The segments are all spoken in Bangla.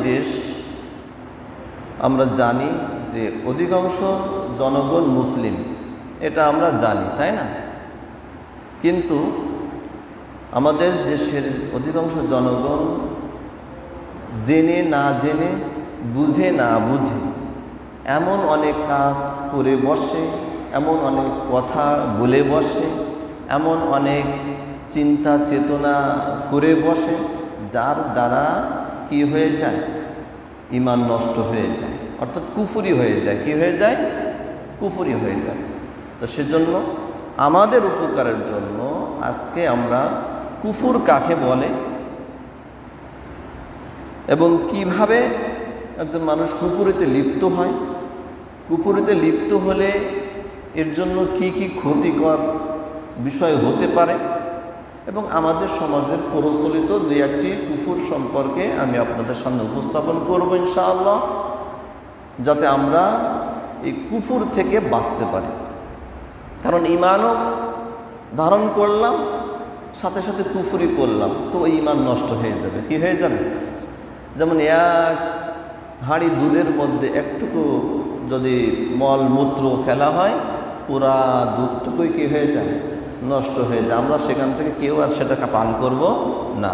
দেশ আমরা জানি যে অধিকাংশ জনগণ মুসলিম, এটা আমরা জানি, তাই না? কিন্তু আমাদের দেশের অধিকাংশ জনগণ জেনে না জেনে, বুঝে না বুঝে এমন অনেক কাজ করে বসে, এমন অনেক কথা বলে বসে, এমন অনেক চিন্তা চেতনা করে বসে, যার দ্বারা কি হয়ে যায়? ঈমান নষ্ট হয়ে যায়, অর্থাৎ কুফরি হয়ে যায়। কি হয়ে যায়? কুফরি হয়ে যায়। তো সেজন্য আমাদের উপকারের জন্য আজকে আমরা কুফর কাকে বলে এবং কিভাবে একজন মানুষ কুফরিতে লিপ্ত হয়, কুফরিতে লিপ্ত হলে এর জন্য কি কি ক্ষতিকর বিষয় হতে পারে, এবং আমাদের সমাজের প্রচলিত দুই একটি কুফর সম্পর্কে আমি আপনাদের সামনে উপস্থাপন করব ইনশাআল্লাহ, যাতে আমরা এই কুফর থেকে বাঁচতে পারি। কারণ ঈমানও ধারণ করলাম, সাথে সাথে কুফরি করলাম, তো ওই ঈমান নষ্ট হয়ে যাবে। কি হয়ে যাবে? যেমন এক হাঁড়ি দুধের মধ্যে একটুকু যদি মল মূত্র ফেলা হয়, পুরা দুধটুকুই কি হয়ে যায়? নষ্ট হয়ে যায়। আমরা সেখান থেকে কেউ আর সেটাকে পান করব না।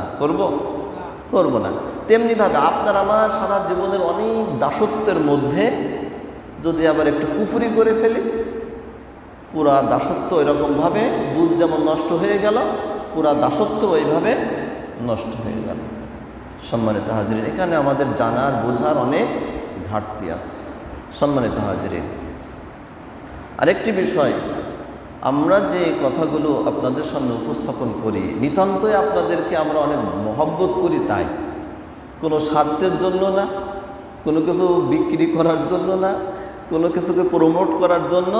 করব না। তেমনিভাবে আপনার আমার সারা জীবনের অনেক দাসত্বের মধ্যে যদি আবার একটু কুফরি করে ফেলি, পুরা দাসত্ব এরকমভাবে দুধ যেমন নষ্ট হয়ে গেল, পুরা দাসত্ব ওইভাবে নষ্ট হয়ে গেল। সম্মানিত হাজরিন, এখানে আমাদের জানার বোঝার অনেক ঘাটতি আছে। সম্মানিত হাজরিন, আরেকটি বিষয়, আমরা যে কথাগুলো আপনাদের সামনে উপস্থাপন করি, নিতান্তই আপনাদেরকে আমরা অনেক মহব্বত করি, তাই কোনো স্বার্থের জন্য না, কোনো কিছু বিক্রি করার জন্য না, কোনো কিছুকে প্রমোট করার জন্য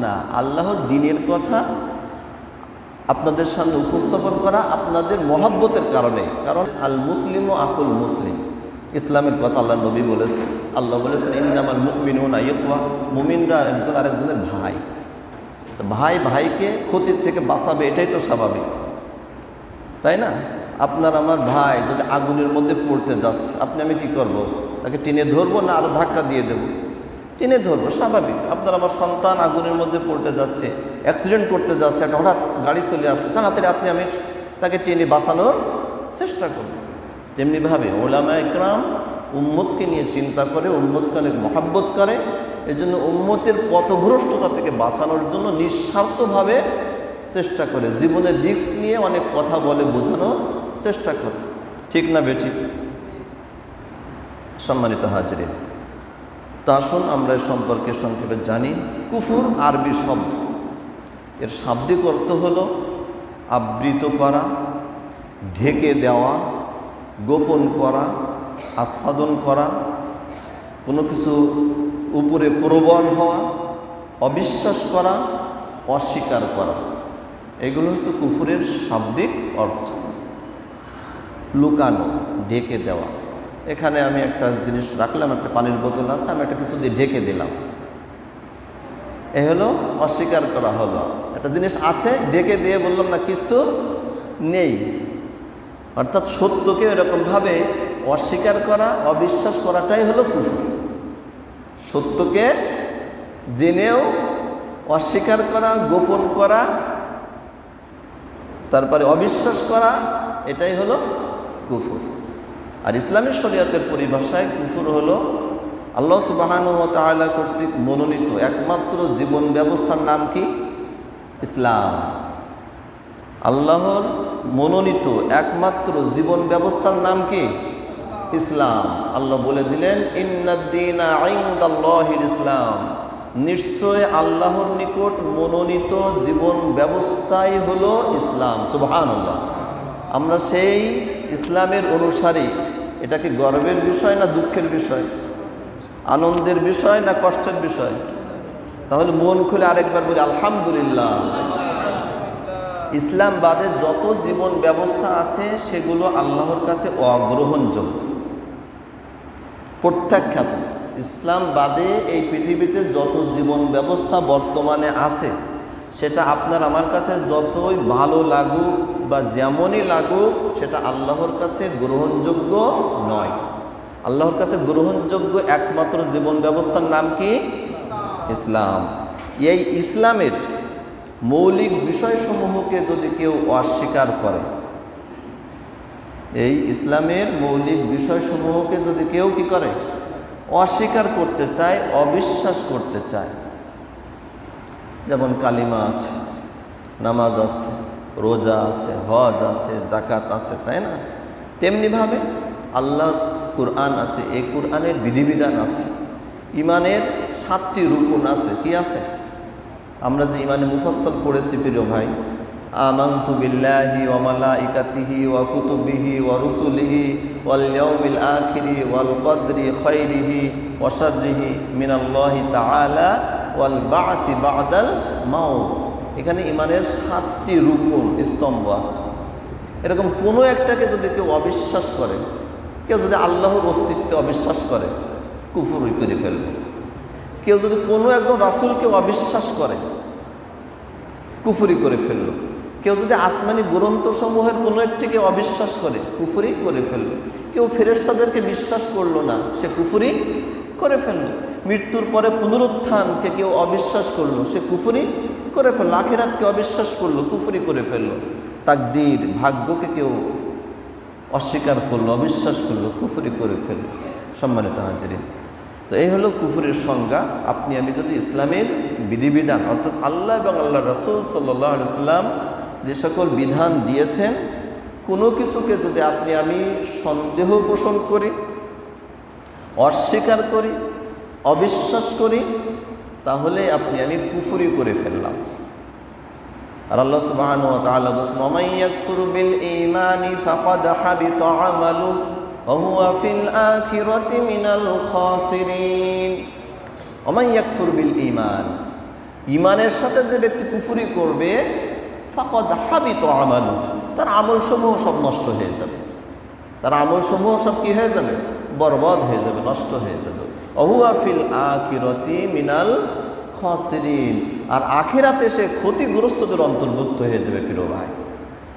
না। আল্লাহর দ্বীনের কথা আপনাদের সামনে উপস্থাপন করা আপনাদের মহব্বতের কারণে। কারণ আল মুসলিম ও আকুল মুসলিম, ইসলামের কথা আল্লাহ নবী বলেছেন। আল্লাহ বলেছেন ইন্নামাল মুমিনুনা ইখওয়া, মুমিনরা একজন আরেকজনের ভাই। তো ভাই ভাইকে ক্ষতির থেকে বাঁচাবে, এটাই তো স্বাভাবিক, তাই না? আপনার আমার ভাই যদি আগুনের মধ্যে পড়তে যাচ্ছে, আপনি আমি কি করব? তাকে টেনে ধরবো না আরও ধাক্কা দিয়ে দেব? টেনে ধরবো, স্বাভাবিক। আপনার আমার সন্তান আগুনের মধ্যে পড়তে যাচ্ছে, অ্যাক্সিডেন্ট করতে যাচ্ছে, একটা হঠাৎ গাড়ি চলে আসলো, তাড়াতাড়ি আপনি আমি তাকে টেনে বাঁচানোর চেষ্টা করব। তেমনিভাবে ওলামা ইকরাম উম্মতকে নিয়ে চিন্তা করে, উম্মতকে অনেক মহাব্বত করে, এই জন্য উম্মতের পথভ্রষ্টতা থেকে বাঁচানোর জন্য নিঃস্বার্থভাবে চেষ্টা করে, জীবনের রিস্ক নিয়ে অনেক কথা বলে, বোঝানোর চেষ্টা করে। ঠিক না বেঠিক? সম্মানিত হাজরিন, তা আসুন আমরা এ সম্পর্কে সংক্ষেপে জানি। কুফর আরবি শব্দ, এর শাব্দিক অর্থ হলো আবৃত করা, ঢেকে দেওয়া, গোপন করা, আচ্ছাদন করা, কোনো কিছু উপরে প্রবল হওয়া, অবিশ্বাস করা, অস্বীকার করা, এগুলো হচ্ছে কুফরের শাব্দিক অর্থ। লুকানো, ঢেকে দেওয়া। এখানে আমি একটা জিনিস রাখলাম, একটা পানির বোতল আছে, আমি একটা কিছু দিয়ে ঢেকে দিলাম, এ হলো অস্বীকার করা হলো। একটা জিনিস আছে, ঢেকে দিয়ে বললাম না কিছু নেই, অর্থাৎ সত্যকে এরকমভাবে অস্বীকার করা, অবিশ্বাস করাটাই হলো কুফর। সত্যকে জেনেও অস্বীকার করা, গোপন করা, তারপরে অবিশ্বাস করা, এটাই হলো কুফর। আর ইসলামী শরীয়তের পরিভাষায় কুফর হলো আল্লাহ সুবহানাহু ওয়া তাআলা কর্তৃক মনোনীত একমাত্র জীবন ব্যবস্থার নাম কি? ইসলাম। আল্লাহর মনোনীত একমাত্র জীবন ব্যবস্থার নাম কি? ইসলাম। আল্লাহ বলে দিলেন ইন্নাদ-দীনা ইনদাল্লাহিল ইসলাম, নিশ্চয় আল্লাহর নিকট মনোনীত জীবন ব্যবস্থাই হলো ইসলাম। সুবহানাল্লাহ। আমরা সেই ইসলামের অনুসারী। এটা কি গর্বের বিষয় না দুঃখের বিষয়? আনন্দের বিষয় না কষ্টের বিষয়? তাহলে মন খুলে আরেকবার বলি আলহামদুলিল্লাহ। ইসলাম বাদে যত জীবন ব্যবস্থা আছে সেগুলো আল্লাহর কাছে অগ্রহণযোগ্য, প্রত্যাখ্যাত। ইসলাম বাদে এই পৃথিবীতে যত জীবন ব্যবস্থা বর্তমানে আছে, সেটা আপনার আমার কাছে যতই ভালো লাগুক বা যেমনই লাগুক, সেটা আল্লাহর কাছে গ্রহণযোগ্য নয়। আল্লাহর কাছে গ্রহণযোগ্য একমাত্র জীবন ব্যবস্থার নাম কি? ইসলাম। এই ইসলামের মৌলিক বিষয়সমূহকে যদি কেউ অস্বীকার করে, এই ইসলামের মৌলিক বিষয়সমূহকে যদি কেউ কি করে? অস্বীকার করতে চায়, অবিশ্বাস করতে চায়। যেমন কালিমা আছে, নামাজ আছে, রোজা আছে, হজ আছে, জাকাত আছে, তাই না? তেমনিভাবে আল্লাহ কুরআন আছে, এই কুরআনের বিধিবিধান আছে, ইমানের 7টি রুকুন আছে। কি আছে? আমরা যে ইমানে মুফাসসাল পড়েছি প্রিয় ভাই, আমানতু বিল্লাহি ওয়া মালাইকাতিহি ওয়া কুতুবিহি ওয়া রুসুলিহি ওয়াল ইয়াউমিল আখিরি ওয়াল কদরি খাইরিহি ওয়া শাররিহি মিনাল্লাহি তাআলা ওয়াল বা'থি বা'দাল মাউত। এখানে ইমানের 7টি রুকুন, স্তম্ভ আছে। এরকম কোনো একটাকে যদি কেউ অবিশ্বাস করে, কেউ যদি আল্লাহর অস্তিত্বে অবিশ্বাস করে, কুফরই করে ফেলবে। কেউ যদি কোনো একজন রাসূলকে অবিশ্বাস করে, কুফরি করে ফেলল। কেউ যদি আসমানি গ্রন্থসমূহের কোনো একটিকে অবিশ্বাস করে, কুফরি করে ফেলল। কেউ ফেরেশতাদেরকে বিশ্বাস করলো না, সে কুফরি করে ফেলল। মৃত্যুর পরে পুনরুত্থানকে কেউ অবিশ্বাস করলো, সে কুফরি করে ফেলল। আখিরাতকে অবিশ্বাস করলো, কুফরি করে ফেলল। তাকদীর, ভাগ্যকে কেউ অস্বীকার করলো, অবিশ্বাস করলো, কুফরি করে ফেলল। সম্মানিত হাজিরিন, তো এই হলো কুফরের সংজ্ঞা। আপনি আমি যদি ইসলামের বিধিবিধান অর্থাৎ আল্লাহ এবং আল্লাহ রাসূল সাল্লাল্লাহু আলাইহি ওয়াসাল্লাম যে সকল বিধান দিয়েছেন, কোনো কিছুকে যদি আপনি আমি সন্দেহ পোষণ করি, অস্বীকার করি, অবিশ্বাস করি, তাহলে আপনি আমি কুফরি করে ফেললাম। আর আল্লাহ সুবহানাহু ওয়া তাআলা বলেন, ওয়া মান ইয়াকফুর বিল ঈমানি ফাকাদ হাবিতা আমালুহু ওয়া হুয়া ফিল আখিরাতি মিনাল খাসিরিন। ওয়া মান ইয়াকফুর বিল ঈমান, ঈমানের সাথে যে ব্যক্তি কুফরি করবে, ফাকাদ হাবিতা আমালুহু, তার আমলসমূহ সব নষ্ট হয়ে যাবে। তার আমলসমূহ সব কি হয়ে যাবে? বরবাদ হয়ে যাবে, নষ্ট হয়ে যাবে। ওয়া হুয়া ফিল আখিরাতি মিনাল খাসিরিন, আর আখিরাতে সে ক্ষতিগ্রস্তদের অন্তর্ভুক্ত হয়ে যাবে। প্রিয় ভাই,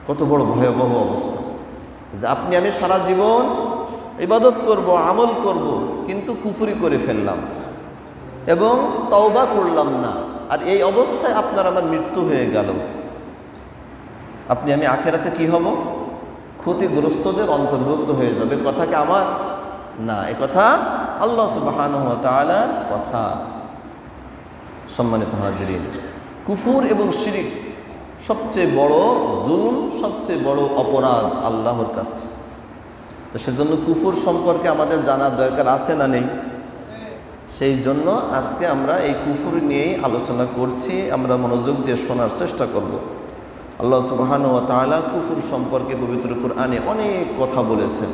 কত বড় ভয়াবহ অবস্থা যে আপনি আমি সারা জীবন ইবাদত করব, আমল করব, কিন্তু কুফরি করে ফেললাম এবং তওবা করলাম না। আর এই অবস্থায় আপনার আমার মৃত্যু হয়ে গেল, আপনি আমি আখিরাতে কি হব? ক্ষতিগ্রস্তদের অন্তর্ভুক্ত হয়ে যাবে। কথা কি আমার? না, এ কথা আল্লাহ সুবহানাহু ওয়া তাআলার কথা। সম্মানিত হাজিরিন, কুফর এবং শিরিক সবচেয়ে বড় জুলুম, সবচেয়ে বড় অপরাধ আল্লাহর কাছে। তো সেজন্য কুফর সম্পর্কে আমাদের জানার দরকার আছে না নেই? সেই জন্য আজকে আমরা এই কুফর নিয়েই আলোচনা করছি। আমরা মনোযোগ দিয়ে শোনার চেষ্টা করব। আল্লাহ সুবহানাহু ওয়া তাআলা কুফর সম্পর্কে পবিত্র কুরআনে অনেক কথা বলেছেন।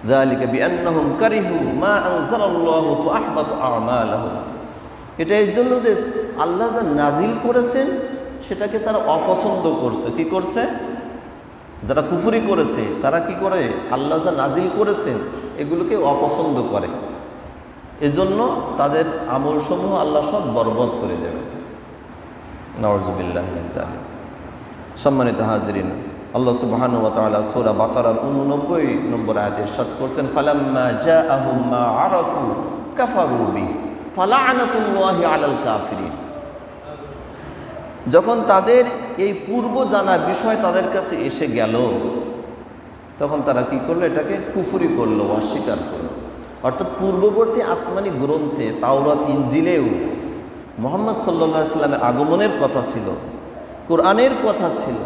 যালিকা বিআন্নাহুম কারিহু মা আনজালাল্লাহু ফাআহবাতা আমালাহুম। এটা এই জন্য যে আল্লাহ যা নাজিল করেছেন সেটাকে তারা অপছন্দ করছে। কি করছে? যারা কুফরি করেছে তারা কি করে? আল্লাহ যা নাজিল করেছেন এগুলোকে অপছন্দ করে। এজন্য তাদের আমলসমূহ আল্লাহ সব বরবাদ করে দেবেন। নাউযুবিল্লাহি মিন যালিক। সম্মানিত হাজিরিন, আল্লাহ সুবহানাহু ওয়া তাআলা সূরা বাকারার 89 নম্বর আয়াতে ইরশাদ করছেন, ফালাম্মা জাআহুম মা আরাফু কাফারু বিহি ফালা'নাতুল্লাহি আলাল কাফিরিন। যখন তাদের এই পূর্ব জানা বিষয় তাদের কাছে এসে গেল, তখন তারা কি করলো? এটাকে কুফরি করলো, অস্বীকার করলো। অর্থাৎ পূর্ববর্তী আসমানি গ্রন্থে তাওরাত, ইনজিলেও মুহাম্মদ সাল্লাল্লাহু আলাইহি ওয়াসাল্লামের আগমনের কথা ছিল, কোরআনের কথা ছিল,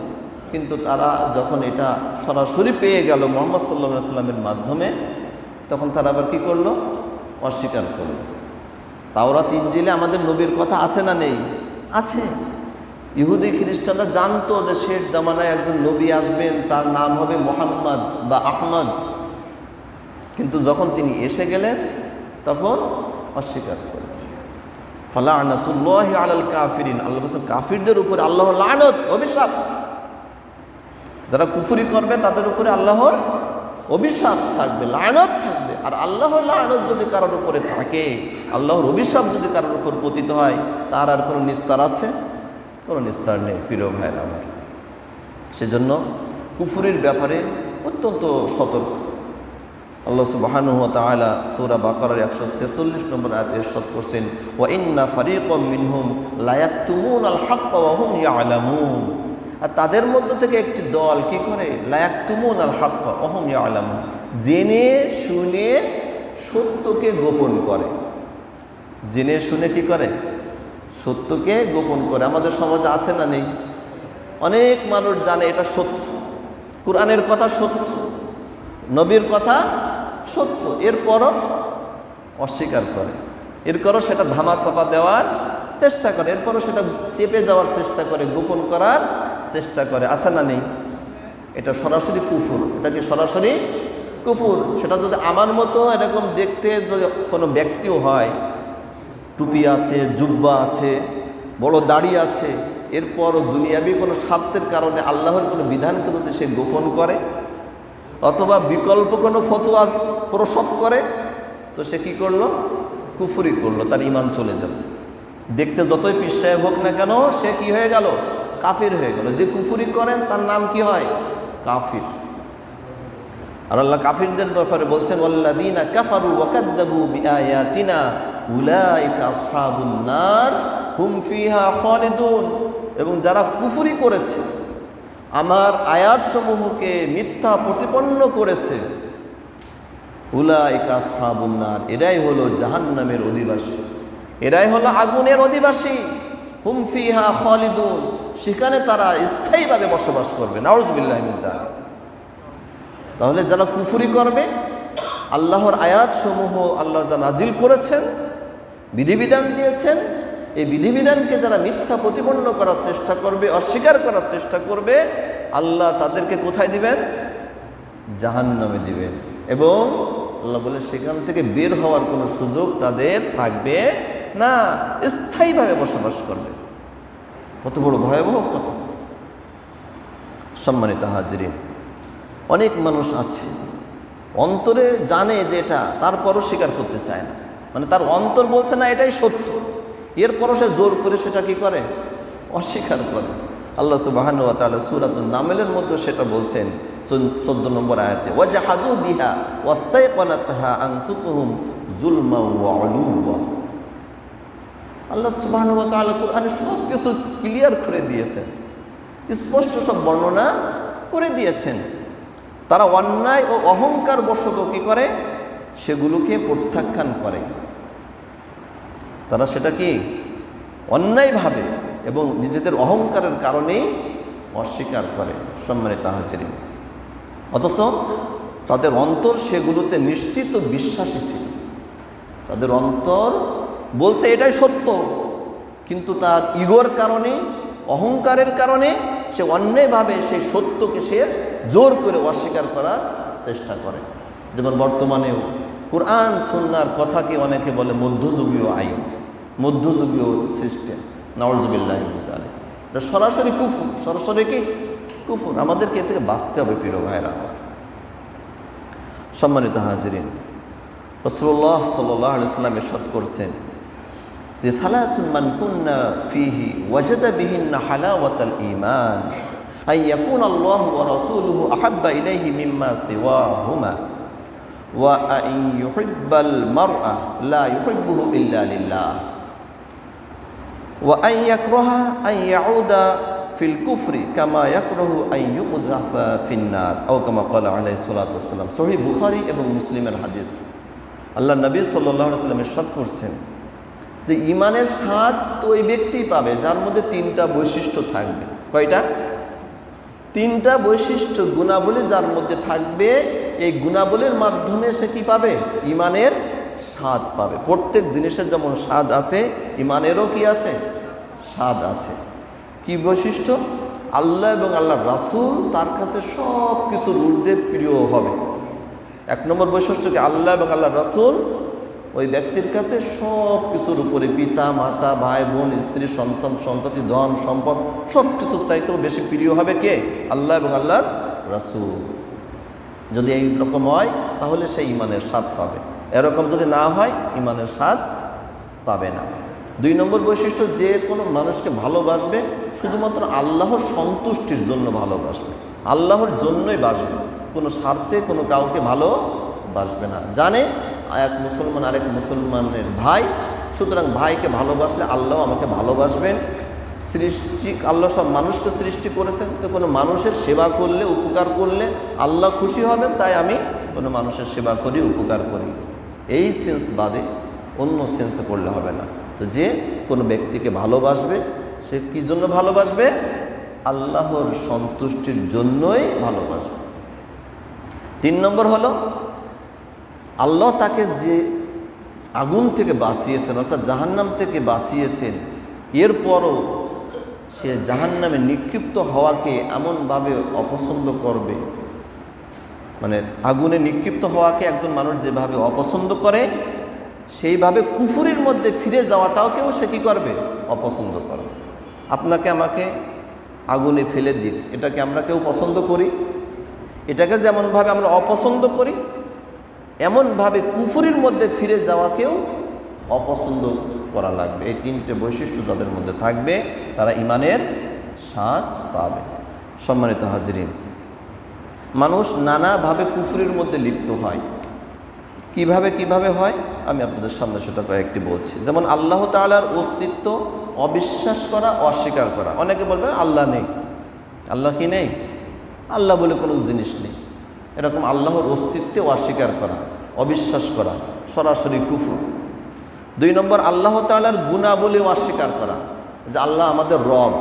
কিন্তু তারা যখন এটা সরাসরি পেয়ে গেল মুহাম্মদ সাল্লাল্লাহু আলাইহি ওয়াসাল্লামের মাধ্যমে, তখন তারা আবার কি করলো? অস্বীকার করলো। তাওরাত, ইনজিলে আমাদের নবীর কথা আছে না নেই? আছে। ইহুদি খ্রিস্টানরা জানতো যে শেষ জামানায় একজন নবী আসবেন, তার নাম হবে মুহাম্মদ বা আহমদ, কিন্তু যখন তিনি এসে গেলেন তখন অস্বীকার করলেন। ফালা'নাতুল্লাহি আলাল কাফিরিন, আল্লাহ বলেন কাফিরদের উপরে আল্লাহর লানত, অভিশাপ। যারা কুফরি করবে তাদের উপরে আল্লাহর অভিশাপ থাকবে, লানত থাকবে। আর আল্লাহর লানত যদি কারোর উপরে থাকে, আল্লাহর অভিশাপ যদি কারোর উপর পতিত হয়, তার আর কোনো নিস্তার আছে? কোনো নিস্তার নেই প্রিয় ভাইরা আমার। সেজন্য কুফরির ব্যাপারে অত্যন্ত সতর্ক। আল্লাহ সুবহানাহু ওয়া তাআলা সূরা বাকারার 146 নম্বর আয়াতে ইরশাদ করছেন, ওয়া ইন্না ফারীকাম মিনহুম লা ইয়াকতুমুনাল হাক্কা ওয়া হুম ইয়ালামুন। আর তাদের মধ্য থেকে একটি দল কি করে, লা ইয়াকতুমুনাল হাক্কা ওয়া হুম ইয়ালামুন, জেনে শুনে সত্যকে গোপন করে। জেনে শুনে কি করে, সত্যকে গোপন করে। আমাদের সমাজে আছে না নেই? অনেক মানুষ জানে এটা সত্য, কোরআনের কথা সত্য, নবীর কথা সত্য, এরপরও অস্বীকার করে, এরপরও সেটা ধামা চাপা দেওয়ার চেষ্টা করে, এরপরও সেটা চেপে যাওয়ার চেষ্টা করে, গোপন করার চেষ্টা করে। আছে না নেই? এটা সরাসরি কুফর। এটা কি সরাসরি কুফর? সেটা যদি আমার মতো এরকম দেখতে যদি কোনো ব্যক্তিও হয়, টুপি আছে, জুব্বা আছে, বড় দাড়ি আছে, এরপরও দুনিয়াবি কোনো স্বার্থের কারণে আল্লাহর কোনো বিধানকে যদি সে গোপন করে অথবা বিকল্প কোনো ফতোয়া প্রসব করে, তো সে কি করলো? কুফরি করলো, তার ঈমান চলে যাবে। দেখতে যতই পীর সাহেব হোক না কেন, সে কি হয়ে গেল? কাফির হয়ে গেল। যে কুফরি করেন তার নাম কি হয়? কাফির। আর আল্লাহ কাফিরদের ব্যাপারে বলছেন, ওয়াল্লাযীনা কাফারু ওয়া কাযযাবু বিআয়াতিনা উলাইকা আসহাবুন নার হুম ফিহা খালিদুন। এবং যারা কুফরি করেছে, আমার আয়াতসমূহকে মিথ্যা প্রতিপন্ন করেছে, উলাইকা আসহাবুন নার, এরাই হলো জাহান্নামের অধিবাসী, এরাই হলো আগুনের অধিবাসী। হুম ফিহা খালিদুন, সেখানে তারা স্থায়ীভাবে বসবাস করবে। নাউযুবিল্লাহি মিন যালিক। তাহলে যারা কুফরি করবে, আল্লাহর আয়াতসমূহ আল্লাহ যা নাজিল করেছেন, বিধিবিধান দিয়েছেন, এই বিধিবিধানকে যারা মিথ্যা প্রতিপন্ন করার চেষ্টা করবে, অস্বীকার করার চেষ্টা করবে, আল্লাহ তাদেরকে কোথায় দিবেন? জাহান্নামে দিবেন। এবং আল্লাহ বলে সেখান থেকে বের হওয়ার কোনো সুযোগ তাদের থাকবে না, স্থায়ীভাবে বসবাস করবে। কত বড় ভয়াবহ কথা! সম্মানিত হাজিরিন, অনেক মানুষ আছে অন্তরে জানে যে এটা, তারপরও স্বীকার করতে চায় না। মানে তার অন্তর বলছে না এটাই সত্য, এরপরও সে জোর করে সেটা কি করে? অস্বীকার করে। আল্লাহ সুবহানাহু ওয়া তাআলা সূরাতুন নামলের মধ্যে সেটা বলছেন 14 নম্বর আয়াতে, ওয়াজাহাদু বিহা ওয়াস্তাইকানাতহা আনফুসুহুম যুলমান ওয়া উলুওয়া। আল্লাহ সুবহানাহু ওয়া তাআলা কুরআনে সব কিছু ক্লিয়ার করে দিয়েছেন, স্পষ্ট সব বর্ণনা করে দিয়েছেন। তারা অন্যায় ও অহংকার বশত কি করে? সেগুলোকে প্রত্যাখ্যান করে। তারা সেটা কি অন্যায়ভাবে এবং নিজেদের অহংকারের কারণেই অস্বীকার করে। সম্মানিত হাজিরিন, অথচ তাদের অন্তর সেগুলোতে নিশ্চিত বিশ্বাসী ছিল। তাদের অন্তর বলছে এটাই সত্য, কিন্তু তার ইগোর কারণে, অহংকারের কারণে সে অন্যায়ভাবে সেই সত্যকে সে জোর করে অস্বীকার করার চেষ্টা করে। যেমন বর্তমানেও কোরআন সুন্নাহর কথাকে অনেকে বলে মধ্যযুগীয় আইন, মধ্যযুগীয় সিস্টেম। নাউযুবিল্লাহি মিন যালিক। এটা সরাসরি কুফর, সরাসরি কি কুফর। আমাদেরকে এ থেকে বাঁচতে হবে প্রিয় ভাইরা। সম্মানিত হাজিরিন, রাসূলুল্লাহ সাল্লাল্লাহু আলাইহি ওয়াসাল্লাম ইরশাদ করেছেন যে সালাসুন মান কুন্না ফীহি ওয়াজাদা বিহিন্না হালাওয়াতাল ঈমান আন ইয়াকুনা আল্লাহু ওয়া রাসূলুহু আহাব্বা ইলাইহি মিম্মা সিওয়াহুমা ওয়া আন ইউহিব্বাল মারআ লা ইউহিব্বুহু ইল্লা লিল্লাহ ওয়া আন ইয়াকরাহা আন ইয়াউদা ফিল কুফরি কামা ইয়াকরাহু আন ইউযাফা ফিন নার আও কামা ক্বালা আলাইহিস সালাতু ওয়াস সালাম। সহিহ বুখারী এবং মুসলিমের হাদিস। আল্লাহ নবী সাল্লাল্লাহু আলাইহি ওয়াসাল্লাম ইরশাদ করছেন যে ঈমানের স্বাদ তো ওই ব্যক্তিই পাবে যার মধ্যে 3টা বৈশিষ্ট্য থাকবে। কয়টা? 3টা বৈশিষ্ট্য, গুণাবলী যার মধ্যে থাকবে, এই গুণাবলীর মাধ্যমে সে কি পাবে? ঈমানের স্বাদ পাবে। প্রত্যেক জিনিসের যেমন স্বাদ আছে, ঈমানেরও কি আছে? স্বাদ আছে। কি বৈশিষ্ট্য? আল্লাহ এবং আল্লাহর রাসূল তার কাছে সব কিছুর ঊর্ধ্বে প্রিয় হবে। 1 নম্বর বৈশিষ্ট্য কি? আল্লাহ এবং আল্লাহর রাসূল ওই ব্যক্তির কাছে সব কিছুর উপরে, পিতা মাতা, ভাই বোন, স্ত্রী, সন্তান, সন্ততি, ধন সম্পদ, সব কিছুর চাইতেও বেশি প্রিয় হবে কে? আল্লাহ এবং আল্লাহর রাসূল। যদি এই রকম হয় তাহলে সে ঈমানের স্বাদ পাবে। এরকম যদি না হয় ঈমানের স্বাদ পাবে না। 2 নম্বর বৈশিষ্ট্য, যে কোনো মানুষকে ভালোবাসবে শুধুমাত্র আল্লাহর সন্তুষ্টির জন্য ভালোবাসবে, আল্লাহর জন্যই বাসবে, কোনো স্বার্থে কোনো কাউকে বাসবে না। জানে এক মুসলমান আরেক মুসলমানের ভাই, সুতরাং ভাইকে ভালোবাসলে আল্লাহ আমাকে ভালোবাসবেন। সৃষ্টি আল্লাহ সব মানুষকে সৃষ্টি করেছেন, তো কোনো মানুষের সেবা করলে উপকার করলে আল্লাহ খুশি হবেন, তাই আমি কোনো মানুষের সেবা করি উপকার করি। এই সেন্স বাদে অন্য সেন্সে করলে হবে না। তো যে কোনো ব্যক্তিকে ভালোবাসবে সে কী জন্য ভালোবাসবে? আল্লাহর সন্তুষ্টির জন্যই ভালোবাসবে। 3 নম্বর হলো আল্লাহ তাকে যে আগুন থেকে বাঁচিয়েছেন অর্থাৎ জাহান্নাম থেকে বাঁচিয়েছেন, এরপরও সে জাহান্নামে নিক্ষিপ্ত হওয়াকে এমনভাবে অপছন্দ করবে, মানে আগুনে নিক্ষিপ্ত হওয়াকে একজন মানুষ যেভাবে অপছন্দ করে সেইভাবে কুফুরির মধ্যে ফিরে যাওয়াটাকেও সে কী করবে? অপছন্দ করবে। আপনাকে আমাকে আগুনে ফেলে দিক, এটাকে আমরা কেউ পছন্দ করি? এটাকে যেমনভাবে আমরা অপছন্দ করি, এমনভাবে কুফুরির মধ্যে ফিরে যাওয়াকেও অপছন্দ করা লাগবে। এই 3টে বৈশিষ্ট্য যাদের মধ্যে থাকবে তারা ঈমানের স্বাদ পাবে। সম্মানিত হাজরিন, মানুষ নানাভাবে কুফুরির মধ্যে লিপ্ত হয়। কিভাবে হয় আমি আপনাদের সামনে সেটা কয়েকটি বলছি। যেমন আল্লাহ তাআলার অস্তিত্ব অবিশ্বাস করা, অস্বীকার করা। অনেকে বলবে আল্লাহ নেই। আল্লাহ কি নেই? আল্লাহ বলে কোনো জিনিস নেই। এরকম আল্লাহর অস্তিত্বে অস্বীকার করা, অবিশ্বাস করা সরাসরি কুফর। 2 নম্বর আল্লাহ তাআলার গুণাবলী অস্বীকার করা, যে আল্লাহ আমাদের রব,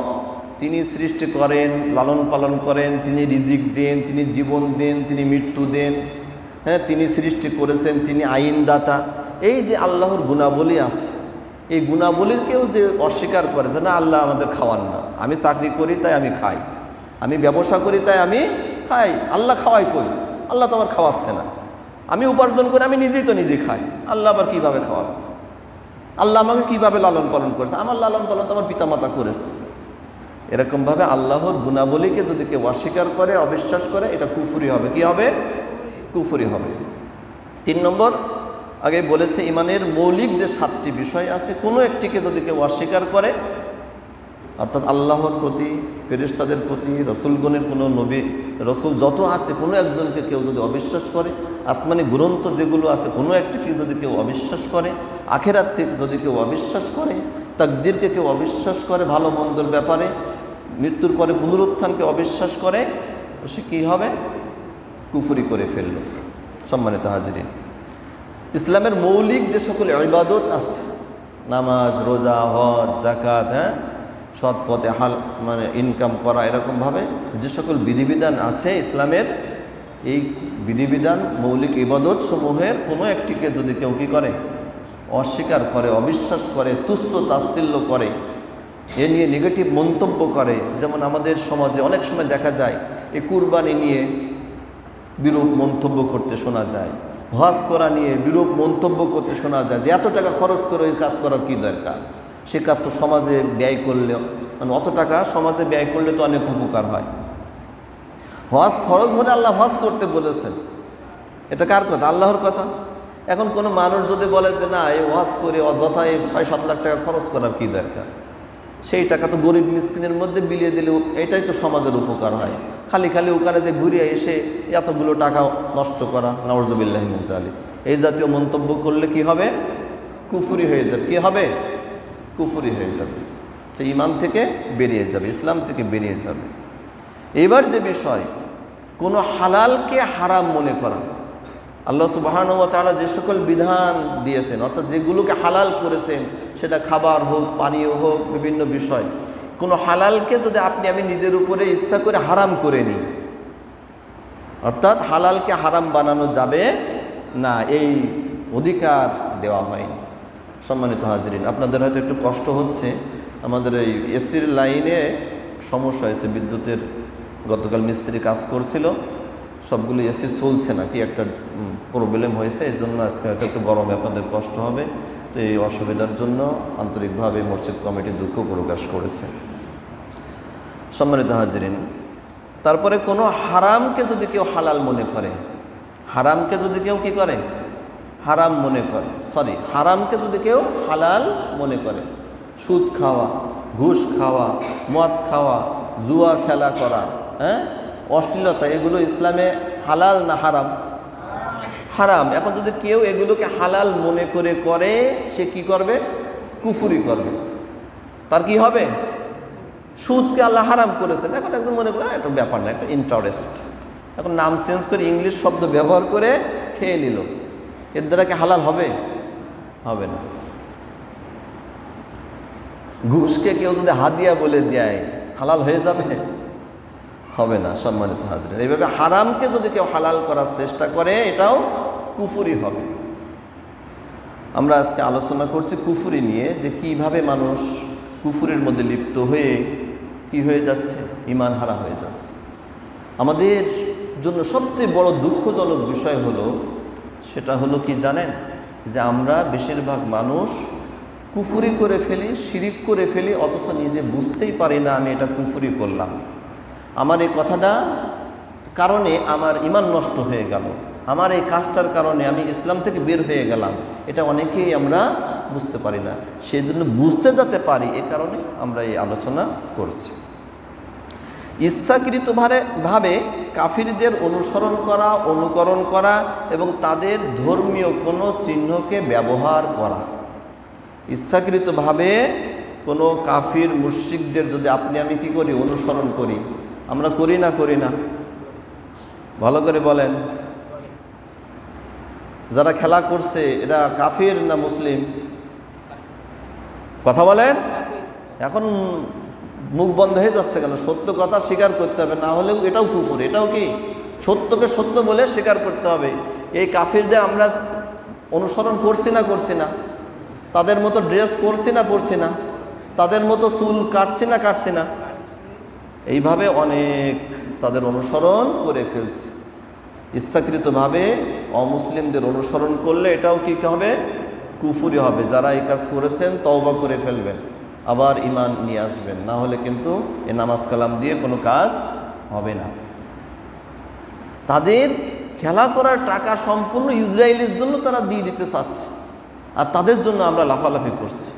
তিনি সৃষ্টি করেন, লালন পালন করেন, তিনি রিজিক দেন, তিনি জীবন দেন, তিনি মৃত্যু দেন, হ্যাঁ, তিনি সৃষ্টি করেছেন, তিনি আইনদাতা। এই যে আল্লাহর গুণাবলী আছে, এই গুণাবলীকেও যে অস্বীকার করে যে না আল্লাহ আমাদের খাওয়ান না, আমি চাকরি করি তাই আমি খাই, আমি ব্যবসা করি তাই আমি খাই, আল্লাহ খাওয়াই কই? আল্লাহ তো আমার খাওয়াচ্ছে না, আমি উপার্জন করে আমি নিজেই তো নিজে খাই, আল্লাহ আবার কীভাবে খাওয়াচ্ছে? আল্লাহ আমাকে কীভাবে লালন পালন করেছে? আমার লালন পালন তো আমার পিতামাতা করেছে। এরকমভাবে আল্লাহর গুণাবলীকে যদি কেউ অস্বীকার করে, অবিশ্বাস করে, এটা কুফরি হবে। কি হবে? কুফরি হবে। 3 নম্বর আগে বলেছে ঈমানের মৌলিক যে 7টি বিষয় আছে, কোনো একটিকে যদি কেউ অস্বীকার করে, অর্থাৎ আল্লাহর প্রতি, ফেরেশতাদের প্রতি, রসুলগণের কোনো নবী রসুল যত আছে কোনো একজনকে কেউ যদি অবিশ্বাস করে, আসমানি গ্রন্থ যেগুলো আছে কোনো একটিকে যদি কেউ অবিশ্বাস করে, আখিরাতকে যদি কেউ অবিশ্বাস করে, তাকদীরকে কেউ অবিশ্বাস করে, ভালো মন্দর ব্যাপারে, মৃত্যুর পরে পুনরুত্থানকে অবিশ্বাস করে, তো সে কী হবে? কুফরি করে ফেলল। সম্মানিত হাজরিন, ইসলামের মৌলিক যে সকল ইবাদত আছে, নামাজ, রোজা, হজ, যাকাত, হ্যাঁ, সৎ পথে মানে ইনকাম করা, এরকমভাবে যে সকল বিধিবিধান আছে ইসলামের, এই বিধিবিধান মৌলিক ইবাদত সমূহের কোনো একটিকে যদি কেউ কী করে? অস্বীকার করে, অবিশ্বাস করে, তুচ্ছ তাচ্ছিল্য করে, এ নিয়ে নেগেটিভ মন্তব্য করে। যেমন আমাদের সমাজে অনেক সময় দেখা যায় এই কুরবানি নিয়ে বিরূপ মন্তব্য করতে শোনা যায়, হজ করা নিয়ে বিরূপ মন্তব্য করতে শোনা যায়, যে এত টাকা খরচ করে ওই কাজ করার কী দরকার? সে কাজ তো সমাজে ব্যয় করলে, মানে অত টাকা সমাজে ব্যয় করলে তো অনেক উপকার হয়। হজ ফরজ হলে আল্লাহ হজ করতে বলেছেন, এটা কার কথা? আল্লাহর কথা। এখন কোনো মানুষ যদি বলে যে না এই হজ করে অযথা এই 6-7 লাখ টাকা খরচ করার কী দরকার, সেই টাকা তো গরিব মিসকিনের মধ্যে বিলিয়ে দিলে এটাই তো সমাজের উপকার হয়। খালি খালি ওখানে যে ঘুরিয়ে এসে এতগুলো টাকা নষ্ট করা, নাউযুবিল্লাহি মিন যালিক, এই জাতীয় মন্তব্য করলে কি হবে? কুফরি হয়ে যাবে। কি হবে? কুফরি হয়ে যাবে, সে ঈমান থেকে বেরিয়ে যাবে, ইসলাম থেকে বেরিয়ে যাবে। এবার যে বিষয়, কোনো হালালকে হারাম মনে করা, আল্লাহ সুবহানাহু ওয়া তাআলা যে সকল বিধান দিয়েছেন, অর্থাৎ যেগুলোকে হালাল করেছেন, সেটা খাবার হোক, পানীয় হোক, বিভিন্ন বিষয়, কোনো হালালকে যদি আপনি আমি নিজের উপরে ইচ্ছা করে হারাম করে নিই, অর্থাৎ হালালকে হারাম বানানো যাবে না, এই অধিকার দেওয়া হয়নি। সম্মানিত হাজরিন, আপনাদের হয়তো একটু কষ্ট হচ্ছে, আমাদের এই এসির লাইনে সমস্যা হয়েছে, বিদ্যুতের গতকাল মিস্ত্রি কাজ করছিল, সবগুলো এসি চলছে না, কি একটা প্রবলেম হয়েছে, এই জন্য আজকে হয়তো একটু গরমে আপনাদের কষ্ট হবে। তো এই অসুবিধার জন্য আন্তরিকভাবে মসজিদ কমিটি দুঃখ প্রকাশ করেছে। সম্মানিত হাজরিন, তারপরে কোনো হারামকে যদি কেউ হালাল মনে করে, হারামকে যদি কেউ কী করে? হারাম মনে করে, হারামকে যদি কেউ হালাল মনে করে, সুদ খাওয়া, ঘুষ খাওয়া, মদ খাওয়া, জুয়া খেলা করা, হ্যাঁ, অশ্লীলতা, এগুলো ইসলামে হালাল না হারাম? হারাম। এখন যদি কেউ এগুলোকে হালাল মনে করে করে, সে কি করবে? কুফরি করবে। তার কি হবে? সুদকে আল্লাহ হারাম করেছেন, এখন একদম মনে করলো এটা ব্যাপার না, একটা ইন্টারেস্ট, এখন নাম চেঞ্জ করে ইংলিশ শব্দ ব্যবহার করে খেয়ে নিল, এর দ্বারা কি হালাল হবে? হবে না। ঘুষকে কেউ যদি হাদিয়া বলে দেয়, হালাল হয়ে যাবে? হবে না। সম্মানিত হাজরিন, এইভাবে হারামকে যদি কেউ হালাল করার চেষ্টা করে, এটাও কুফরি হবে। আমরা আজকে আলোচনা করছি কুফরি নিয়ে, যে কিভাবে মানুষ কুফরির মধ্যে লিপ্ত হয়ে কি হয়ে যাচ্ছে? ঈমান হারা হয়ে যাচ্ছে। আমাদের জন্য সবচেয়ে বড় দুঃখজনক বিষয় হলো, সেটা হলো কি জানেন? যে আমরা বেশিরভাগ মানুষ কুফরি করে ফেলি, শিরিক করে ফেলি, অথচ নিজে বুঝতেই পারি না আমি এটা কুফরি করলাম। আমার এই কথাটা কারণে আমার ঈমান নষ্ট হয়ে গেল, আমার এই কাজটার কারণে আমি ইসলাম থেকে বের হয়ে গেলাম, এটা অনেকেই আমরা বুঝতে পারি না। সেই জন্য বুঝতে যাতে পারি, এ কারণে আমরা এই আলোচনা করছি। ইচ্ছাকৃতভাবে কাফিরদের অনুসরণ করা, অনুকরণ করা এবং তাদের ধর্মীয় কোনো চিহ্নকে ব্যবহার করা। ইচ্ছাকৃতভাবে কোনো কাফির মুশরিকদের যদি আপনি আমি কি করি? অনুসরণ করি। আমরা করি না? করি না? ভালো করে বলেন। যারা খেলা করছে এরা কাফির না মুসলিম? কথা বলেন। এখন মুখ বন্ধ হয়ে যাচ্ছে কেন? সত্য কথা স্বীকার করতে হবে, না হলেও এটাও কুফর। এটাও কি? সত্যকে সত্য বলে স্বীকার করতে হবে। এই কাফিরদের আমরা অনুসরণ করছি না? করছি না? তাদের মতো ড্রেস পরছি না? পরছি না? তাদের মতো চুল কাটছি না? কাটছি না? এইভাবে অনেক তাদের অনুসরণ করে ফেলছি। ইচ্ছাকৃতভাবে অমুসলিমদের অনুসরণ করলে এটাও কি হবে? কুফরি হবে। যারা এই কাজ করেছেন তওবা করে ফেলবেন, আবার ঈমান নিয়ে আসবেন, না হলে কিন্তু এ নামাজ কালাম দিয়ে কোনো কাজ হবে না। তাদের খেলা করার টাকা সম্পূর্ণ ইসরায়েলের জন্য তারা দিয়ে দিতে চাচ্ছে, আর তাদের জন্য আমরা লাফালাফি করছি।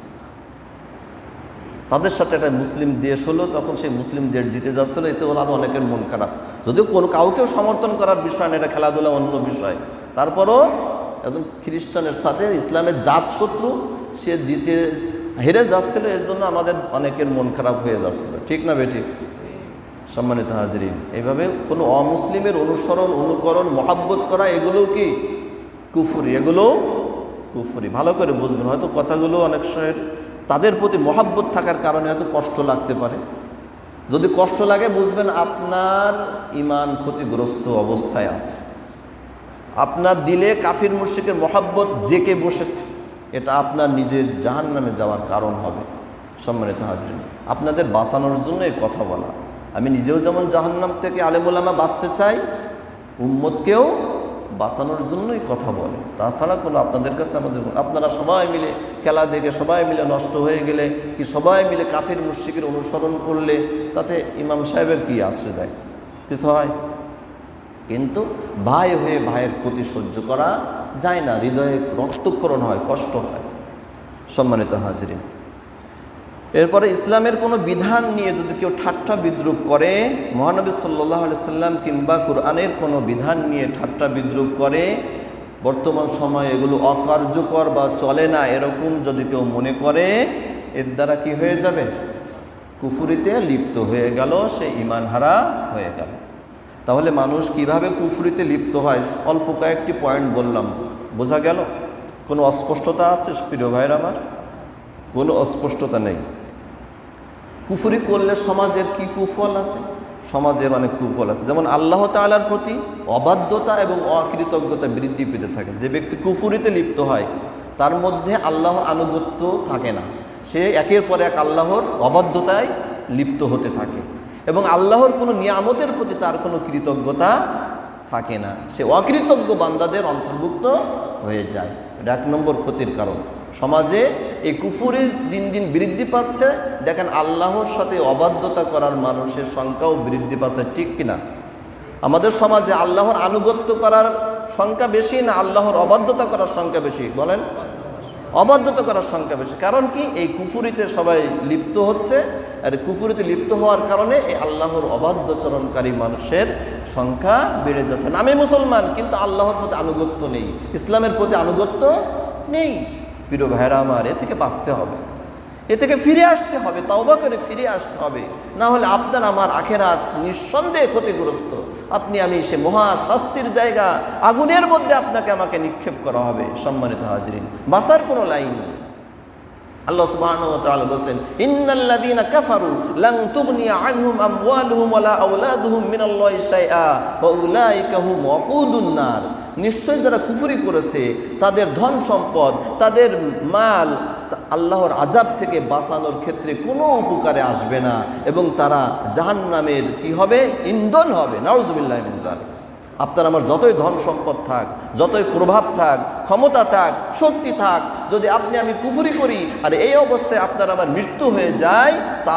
তাদের সাথে একটা মুসলিম দেশ হলো, তখন সেই মুসলিম দেশ জিতে যাচ্ছিল, এতে ওরা আরও অনেকের মন খারাপ। যদিও কোনো কাউকেও সমর্থন করার বিষয় না, এটা খেলাধুলা অন্য বিষয়, তারপরও একজন খ্রিস্টানের সাথে ইসলামের জাত শত্রু সে হেরে যাচ্ছিল, এর জন্য আমাদের অনেকের মন খারাপ হয়ে যাচ্ছিল। ঠিক না বেঠিক? সম্মানিত হাজরিন, এইভাবে কোনো অমুসলিমের অনুসরণ, অনুকরণ, মহাব্বত করা, এগুলোও কি কুফরি? এগুলোও কুফরি। ভালো করে বুঝবেন। হয়তো কথাগুলো অনেক সময় তাদের প্রতি মহাব্বত থাকার কারণে হয়তো কষ্ট লাগতে পারে। যদি কষ্ট লাগে, বুঝবেন আপনার ঈমান ক্ষতিগ্রস্ত অবস্থায় আছে। আপনার দিলে কাফির মুশরিকের মহাব্বত জেকে বসেছে, এটা আপনার নিজের জাহান্নামে যাওয়ার কারণ হবে। সম্মানিত হাজরিন, আপনাদের বাঁচানোর জন্য এই কথা বলা। আমি নিজেও যেমন জাহান্নাম থেকে আলেম ওলামা বাঁচতে চাই, উম্মতকেও বাঁচানোর জন্যই কথা বলে। তাছাড়া কোনো আপনাদের কাছে আমাদের, আপনারা সবাই মিলে খেলা দেখে সবাই মিলে নষ্ট হয়ে গেলে কি, সবাই মিলে কাফির মুশরিকের অনুসরণ করলে তাতে ইমাম সাহেবের কি আশ্রয় দেয়? কিছু হয়? কিন্তু ভাই হয়ে ভাইয়ের ক্ষতি সহ্য করা যায় না, হৃদয়ে রক্তক্ষরণ হয়, কষ্ট হয়। সম্মানিত হাজরিন, এরপরে ইসলামের কোনো বিধান নিয়ে যদি কেউ ঠাট্টা বিদ্রুপ করে, মহানবী সাল্লাল্লাহু আলাইহি সাল্লাম কিংবা কোরআনের কোনো বিধান নিয়ে ঠাট্টা বিদ্রুপ করে, বর্তমান সময়ে এগুলো অকার্যকর বা চলে না এরকম যদি কেউ মনে করে, এর দ্বারা কি হয়ে যাবে? কুফরিতে লিপ্ত হয়ে গেল, সে ঈমান হারা হয়ে গেল। তাহলে মানুষ কিভাবে কুফরিতে লিপ্ত হয়? অল্প কয়েকটি পয়েন্ট বললাম, বোঝা গেল? কোনো অস্পষ্টতা আছে প্রিয় ভাইয়ের আমার? কোনো অস্পষ্টতা নেই। কুফরি করলে সমাজের কি কুফল আছে? সমাজের অনেক কুফল আছে। যেমন আল্লাহ তাআলার প্রতি অবাধ্যতা এবং অকৃতজ্ঞতা বৃদ্ধি পেতে থাকে। যে ব্যক্তি কুফরিতে লিপ্ত হয়, তার মধ্যে আল্লাহর আনুগত্য থাকে না, সে একের পর এক আল্লাহর অবাধ্যতায় লিপ্ত হতে থাকে, এবং আল্লাহর কোনো নিয়ামতের প্রতি তার কোনো কৃতজ্ঞতা থাকে না, সে অকৃতজ্ঞ বান্দাদের অন্তর্ভুক্ত হয়ে যায়। এটা এক নম্বর ক্ষতির কারণ। সমাজে এই কুফুরির দিন দিন বৃদ্ধি পাচ্ছে। দেখেন, আল্লাহর সাথে অবাধ্যতা করার মানুষের সংখ্যাও বৃদ্ধি পাচ্ছে, ঠিক কিনা? আমাদের সমাজে আল্লাহর আনুগত্য করার সংখ্যা বেশি না আল্লাহর অবাধ্যতা করার সংখ্যা বেশি? বলেন। অবাধ্যতা করার সংখ্যা বেশি। কারণ কি? এই কুফুরিতে সবাই লিপ্ত হচ্ছে, আর কুফুরিতে লিপ্ত হওয়ার কারণে এই আল্লাহর অবাধ্যচরণকারী মানুষের সংখ্যা বেড়ে যাচ্ছে। নামে মুসলমান, কিন্তু আল্লাহর প্রতি আনুগত্য নেই, ইসলামের প্রতি আনুগত্য নেই। প্রিয় ভাইরা আমার, এ থেকে বাঁচতে হবে, এ থেকে ফিরে আসতে হবে, তওবা করে ফিরে আসতে হবে। না হলে আপনার আমার আখেরাত নিঃসন্দেহে ক্ষতিগ্রস্ত। আপনি আমি সে মহা শাস্তির জায়গা, আগুনের মধ্যে আপনাকে আমাকে নিক্ষেপ করা হবে। সম্মানিত হাজরিন, বাঁচার কোনো লাইন নেই। আল্লাহ সুবহানাহু ওয়া তাআলা বলেন, ইন্নাল্লাযীনা কাফারু লান তুগনিয়া আনহুম আমওয়ালুহুম ওয়ালা আওলাদুহুম মিনাল্লাহি শাইআ ওয়া উলাইকা হুম ওয়াকুদুন নার। নিশ্চয় যারা কুফরি করেছে তাদের ধন সম্পদ, তাদের মাল আল্লাহর আযাব থেকে বাঁচানোর ক্ষেত্রে কোনো উপকারে আসবে না, এবং তারা জাহান্নামের কি হবে? ইন্ধন হবে। নাউযুবিল্লাহি মিন যালিক। আপনার আমার যতই ধন সম্পদ থাক, যতই প্রভাব থাক, ক্ষমতা থাক, শক্তি থাক, যদি আপনি আমি কুফরি করি আর এই অবস্থায় আপনার আমার মৃত্যু হয়ে যায়, তা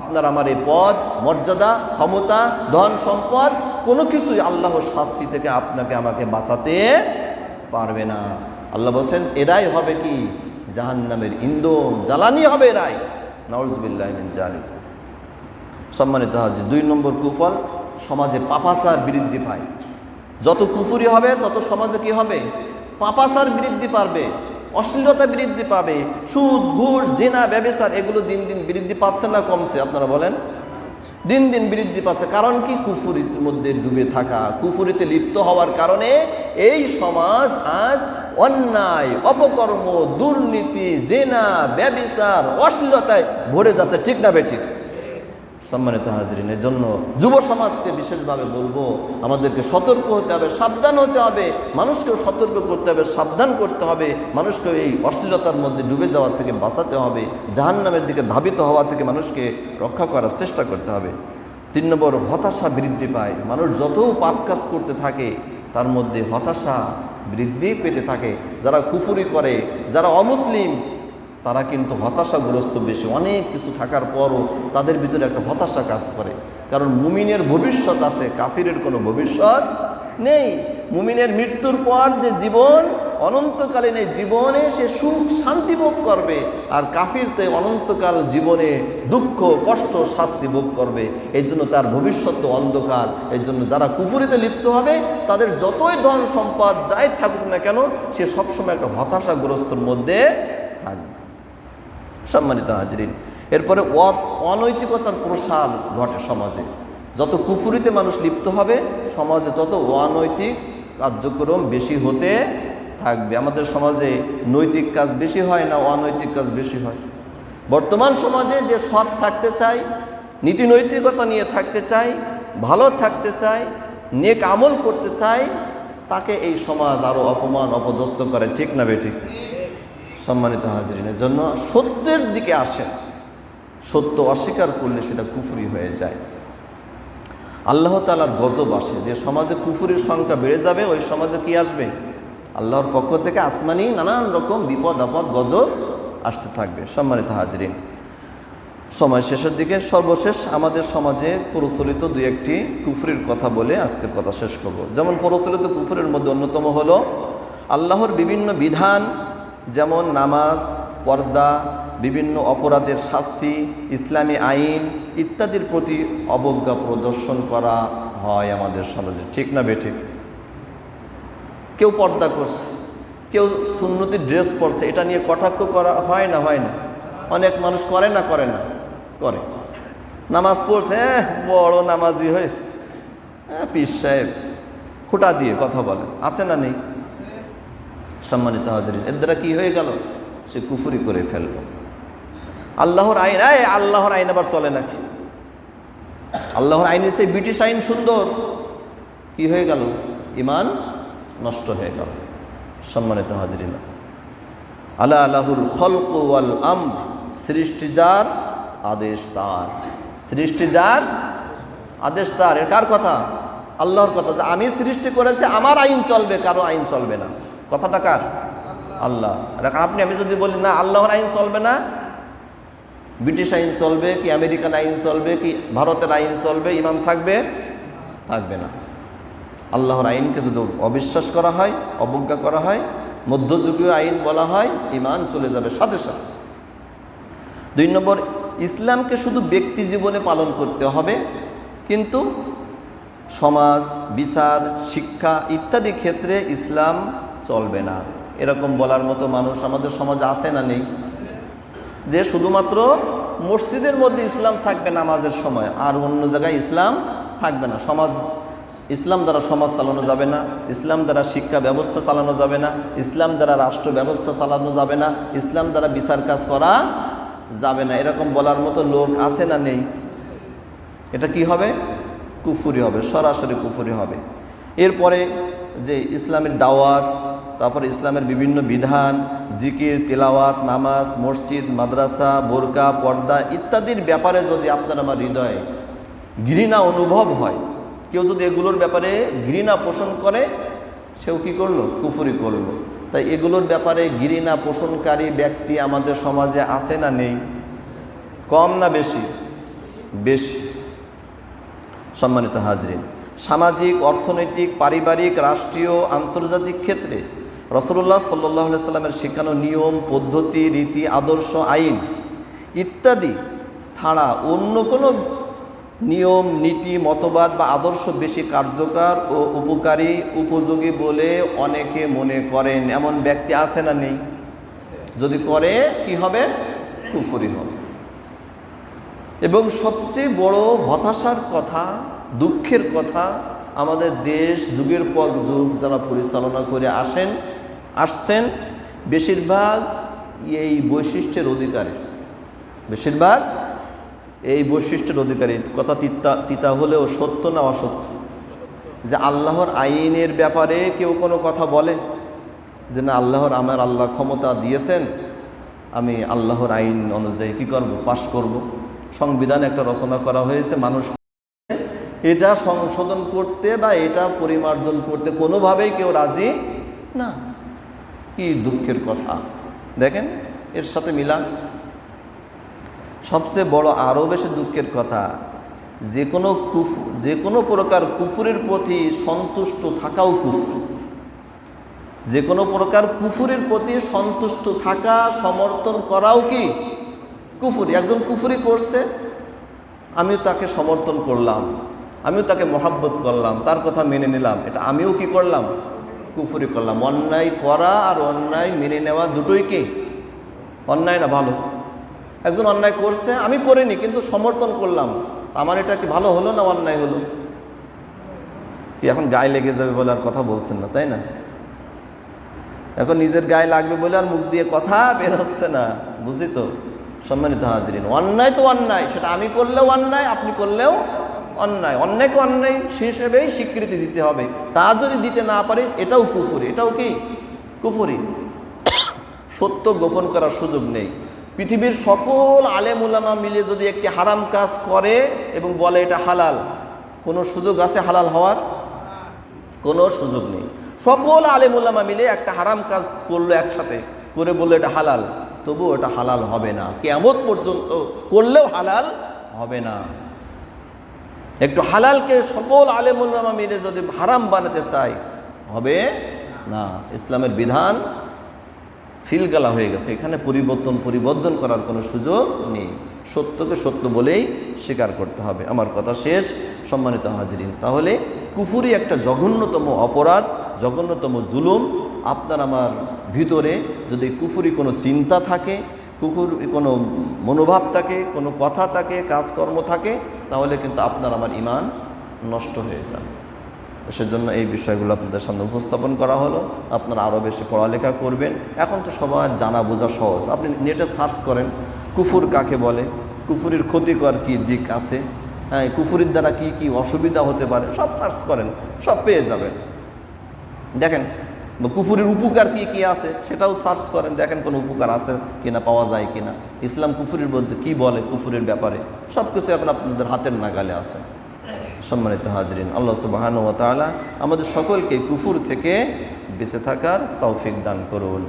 আপনার আমার এই পদ, মর্যাদা, ক্ষমতা, ধন সম্পদ কোনো কিছুই আল্লাহর শাস্তি থেকে আপনাকে আমাকে বাঁচাতে পারবে না। আল্লাহ বলছেন, এরাই হবে কি? জাহান্নামের ইন্ধন, জ্বালানি হবে এরাই। নাউযুবিল্লাহি মিন যালিক। সম্মানিত হাজী, 2 নম্বর কুফল, সমাজে পাপাচার বৃদ্ধি পায়। যত কুফরি হবে তত সমাজে কি হবে? পাপাচার বৃদ্ধি পাবে, অশ্লীলতা বৃদ্ধি পাবে, সুদ, ঘুষ, জিনা, ব্যভিচার এগুলো দিন দিন বৃদ্ধি পাচ্ছে না কমছে? আপনারা বলেন, দিন দিন বৃদ্ধি পাচ্ছে। কারণ কি? কুফরির মধ্যে ডুবে থাকা, কুফরিতে লিপ্ত হওয়ার কারণে এই সমাজ আজ অন্যায়, অপকর্ম, দুর্নীতি, জিনা, ব্যভিচার, অশ্লীলতায় ভরে যাচ্ছে। ঠিক না বেঠিক? সম্মানিত হাজরিন, এর জন্য যুব সমাজকে বিশেষভাবে বলবো, আমাদেরকে সতর্ক হতে হবে, সাবধান হতে হবে, মানুষকেও সতর্ক করতে হবে, সাবধান করতে হবে, মানুষকে এই অশ্লীলতার মধ্যে ডুবে যাওয়ার থেকে বাঁচাতে হবে, জাহান্নামের দিকে ধাবিত হওয়া থেকে মানুষকে রক্ষা করার চেষ্টা করতে হবে। 3 নম্বর, হতাশা বৃদ্ধি পায়। মানুষ যত পাপ কাজ করতে থাকে তার মধ্যে হতাশা বৃদ্ধি পেতে থাকে। যারা কুফরি করে, যারা অমুসলিম, তারা কিন্তু হতাশাগ্রস্ত বেশি। অনেক কিছু থাকার পরও তাদের ভিতরে একটা হতাশা কাজ করে। কারণ মুমিনের ভবিষ্যৎ আছে, কাফিরের কোনো ভবিষ্যৎ নেই। মুমিনের মৃত্যুর পর যে জীবন, অনন্তকালীন এই জীবনে সে সুখ শান্তি ভোগ করবে, আর কাফির তো অনন্তকাল জীবনে দুঃখ, কষ্ট, শাস্তি ভোগ করবে। এই জন্য তার ভবিষ্যৎ তো অন্ধকার। এই জন্য যারা কুফরিতে লিপ্ত হবে তাদের যতই ধন সম্পদ যাই থাকুক না কেন, সে সবসময় একটা হতাশাগ্রস্তর মধ্যে থাকবে। সম্মানিত হাজরিন, এরপরে অনৈতিকতার প্রসার ঘটে সমাজে। যত কুফরিতে মানুষ লিপ্ত হবে সমাজে তত অনৈতিক কার্যক্রম বেশি হতে থাকবে। আমাদের সমাজে নৈতিক কাজ বেশি হয় না অনৈতিক কাজ বেশি হয়? বর্তমান সমাজে যে সৎ থাকতে চায়, নীতি নৈতিকতা নিয়ে থাকতে চায়, ভালো থাকতে চায়, নেক আমল করতে চায়, তাকে এই সমাজ আরও অপমান অপদস্থ করে। ঠিক না বেঠিক? সম্মানিত হাজরিনের জন্য সত্যের দিকে আসেন। সত্য অস্বীকার করলে সেটা কুফরি হয়ে যায়। আল্লাহ তাআলার গজব আসে। যে সমাজে কুফরির সংখ্যা বেড়ে যাবে, ওই সমাজে কি আসবে? আল্লাহর পক্ষ থেকে আসমানি নানান রকম বিপদ আপদ, গজব আসতে থাকবে। সম্মানিত হাজরিন, সময় শেষের দিকে, সর্বশেষ আমাদের সমাজে প্রচলিত 2-1টি কুফরির কথা বলে আজকের কথা শেষ করব। যেমন প্রচলিত কুফরের মধ্যে অন্যতম হলো আল্লাহর বিভিন্ন বিধান, যেমন নামাজ, পর্দা, বিভিন্ন অপরাধের শাস্তি, ইসলামী আইন ইত্যাদির প্রতি অবজ্ঞা প্রদর্শন করা হয় আমাদের সমাজে। ঠিক না বেঠিক? কেউ পর্দা করছে, কেউ সুন্নতি ড্রেস পরছে, এটা নিয়ে কটাক্ষ করা হয় না? হয় না? অনেক মানুষ করে না? করে না? করে। নামাজ পড়ছে, বড় নামাজি হয়েছে, পীর সাহেব, খোঁটা দিয়ে কথা বলে, আছে না নেই? সম্মানিত হাজরিন, এর দ্বারা কি হয়ে গেল? সে কুফরি করে ফেলল। আল্লাহর আইন, আল্লাহর আইন আবার চলে নাকি? আল্লাহর আইনে সেই ব্রিটিশ আইন সুন্দর, কি হয়ে গেল? ঈমান নষ্ট হয়ে গেল। সম্মানিত হাজরিন, আলা আলাহুল খলক ওয়াল আমর, সৃষ্টি যার, আদেশ তার। সৃষ্টি যার, আদেশ তার। এর কার কথা? আল্লাহর কথা। যে আমি সৃষ্টি করেছি, আমার আইন চলবে, কারো আইন চলবে না। কথাটা কার? আল্লাহ। আপনি আমি যদি বলি না আল্লাহর আইন চলবে না, ব্রিটিশ আইন চলবে কি আমেরিকান আইন চলবে কি ভারতের আইন চলবে, ইমাম থাকবে? থাকবে না। আল্লাহর আইনকে যদি অবিশ্বাস করা হয়, অবজ্ঞা করা হয়, মধ্যযুগীয় আইন বলা হয়, ঈমান চলে যাবে সাথে সাথে। 2 নম্বর, ইসলামকে শুধু ব্যক্তি জীবনে পালন করতে হবে, কিন্তু সমাজ, বিচার, শিক্ষা ইত্যাদি ক্ষেত্রে ইসলাম চলবে না। এরকম বলার মতো মানুষ আমাদের সমাজে আছে না নেই? যে শুধুমাত্র মসজিদের মধ্যে ইসলাম থাকবে নামাজের সময়, আর অন্য জায়গায় ইসলাম থাকবে না। ইসলাম দ্বারা সমাজ চালানো যাবে না, ইসলাম দ্বারা শিক্ষা ব্যবস্থা চালানো যাবে না, ইসলাম দ্বারা রাষ্ট্র ব্যবস্থা চালানো যাবে না, ইসলাম দ্বারা বিচার কাজ করা যাবে না, এরকম বলার মতো লোক আছে না নেই? এটা কি হবে? কুফরি হবে, সরাসরি কুফরি হবে। এরপরে যে ইসলামের দাওয়াত, তারপরে ইসলামের বিভিন্ন বিধান, জিকির, তিলাওয়াত, নামাজ, মসজিদ, মাদ্রাসা, বোরকা, পর্দা ইত্যাদির ব্যাপারে যদি আপনার আমার হৃদয়ে ঘৃণা অনুভব হয়, কেউ যদি এগুলোর ব্যাপারে ঘৃণা পোষণ করে, সেও কি করলো? কুফরি করলো। তাই এগুলোর ব্যাপারে ঘৃণা পোষণকারী ব্যক্তি আমাদের সমাজে আছে না নেই? কম না বেশি? বেশি। সম্মানিত হাজরিন, সামাজিক, অর্থনৈতিক, পারিবারিক, রাষ্ট্রীয়, আন্তর্জাতিক ক্ষেত্রে রাসূলুল্লাহ সাল্লাল্লাহু আলাইহি সাল্লামের শেখানো নিয়ম, পদ্ধতি, রীতি, আদর্শ, আইন ইত্যাদি ছাড়া অন্য কোনো নিয়ম, নীতি, মতবাদ বা আদর্শ বেশি কার্যকর ও উপকারী, উপযোগী বলে অনেকে মনে করেন। এমন ব্যক্তি আছে না নেই? যদি করে কি হবে? কুফরি হবে। এবং সবচেয়ে বড় হতাশার কথা, দুঃখের কথা, আমাদের দেশ যুগের পর যুগ যারা পরিচালনা করে আসছেন বেশিরভাগ এই বৈশিষ্ট্যের অধিকারী, বেশিরভাগ এই বৈশিষ্ট্যের অধিকারী। কথা তিতা হলেও সত্য না অসত্য? যে আল্লাহর আইনের ব্যাপারে কেউ কোনো কথা বলে যে না, আমার আল্লাহ ক্ষমতা দিয়েছেন, আমি আল্লাহর আইন অনুযায়ী কি করব? পাশ করব। সংবিধান একটা রচনা করা হয়েছে, মানুষ এটা সংশোধন করতে বা এটা পরিমার্জন করতে কোনোভাবেই কেউ রাজি না। কি দুঃখের কথা দেখেন, এর সাথে মিলান। সবচেয়ে বড় আরও বেশি দুঃখের কথা, যে কোনো প্রকার কুফুরের প্রতি সন্তুষ্ট থাকাও কুফর। যে কোনো প্রকার কুফুরের প্রতি সন্তুষ্ট থাকা, সমর্থন করাও কি কুফরি। একজন কুফরি করছে, আমিও তাকে সমর্থন করলাম, আমিও তাকে মহাব্বত করলাম, তার কথা মেনে নিলাম, এটা আমিও কি করলাম? কুফরি করলাম। অন্যায় করা আর অন্যায় মেনে নেওয়া দুটোই কি অন্যায় না ভালো? একজন অন্যায় করছে, আমি করিনি কিন্তু সমর্থন করলাম, আমার এটা কি ভালো হলো না অন্যায় হলো? কি এখন গায়ে লেগে যাবে বলে আর কথা বলছেন না, তাই না? এখন নিজের গায়ে লাগবে বলে আর মুখ দিয়ে কথা বের হচ্ছে না, বুঝি তো? সম্মানিত হাজরিন, অন্যায় তো অন্যায়, সেটা আমি করলেও অন্যায়, আপনি করলেও অন্যায়। অন্যায়কে অন্যায় হিসেবেই স্বীকৃতি দিতে হবে। তা যদি দিতে না পারে, এটাও কুফরি। এটাও কি কুফরি। সত্য গোপন করার সুযোগ নেই। পৃথিবীর সকল আলেম উলামা মিলে যদি একটি হারাম কাজ করে এবং বলে এটা হালাল, কোনো সুযোগ আছে হালাল হওয়ার? কোনো সুযোগ নেই। সকল আলেম উলামা মিলে একটা হারাম কাজ করলো একসাথে, করে বললো এটা হালাল, তবুও এটা হালাল হবে না। কিয়ামত পর্যন্ত করলেও হালাল হবে না। একটু হালালকে সকল আলেম উলামা মিলে যদি হারাম বানাতে চায়, হবে না। ইসলামের বিধান সিলগালা হয়ে গেছে, এখানে পরিবর্তন করার কোনো সুযোগ নেই। সত্যকে সত্য বলেই স্বীকার করতে হবে। আমার কথা শেষ। সম্মানিত হাজরিন, তাহলে কুফরি একটা জঘন্যতম অপরাধ, জঘন্যতম জুলুম। আপনার আমার ভিতরে যদি কুফরি কোনো চিন্তা থাকে, কুফুর কোনো মনোভাব থাকে, কোনো কথা থাকে, কাজকর্ম থাকে, তাহলে কিন্তু আপনার আমার ঈমান নষ্ট হয়ে যাবে। সেজন্য এই বিষয়গুলো আপনাদের সামনে উপস্থাপন করা হলো। আপনারা আরও বেশি পড়ালেখা করবেন। এখন তো সবার জানা বোঝা সহজ। আপনি নেটে সার্চ করেন কুফুর কাকে বলে, কুফুরির ক্ষতিকর কী দিক আছে, হ্যাঁ, কুফুরির দ্বারা কি কি অসুবিধা হতে পারে, সব সার্চ করেন, সব পেয়ে যাবেন। দেখেন কুফুরির উপকার কি কি আছে, সেটাও সার্চ করেন, দেখেন কোনো উপকার আছে কিনা, পাওয়া যায় কিনা। ইসলাম কুফুরির মধ্যে কী বলে, কুফুরির ব্যাপারে সব কিছু এখন আপনাদের হাতের নাগালে আছে। সম্মানিত হাজরিন, আল্লাহ সুবহানাহু ওয়া তাআলা আমাদের সকলকে কুফুর থেকে বেঁচে থাকার তৌফিক দান করুন।